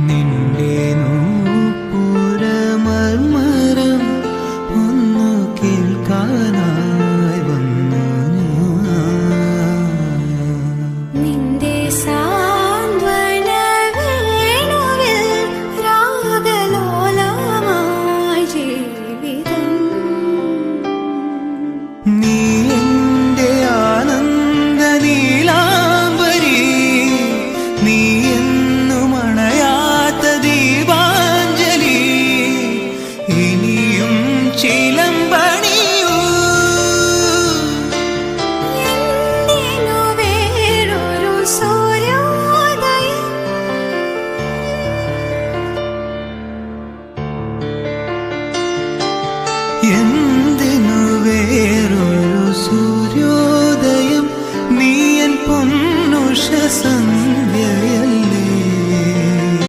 നിന്റെ നൂപുരമർമരം ഒന്നു കേൾക്കാനായി വന്നു നിന്റെ സാന്ത്വന വേണുവിൽ രാഗലോലമായി ജീവിതം. നീ എന്റെ ആനന്ദ നീലാംബരി, നീ എന്നും അണയാത്ത ദീപാഞ്ജലി, ഇനിയും ചിലമ്പണിയൂ. എന്തിനു വേറൊരു സൂര്യോദയം? എന്തിനു വേറൊരു സൂര്യോദയം, നീ എൻ പൊന്നുഷ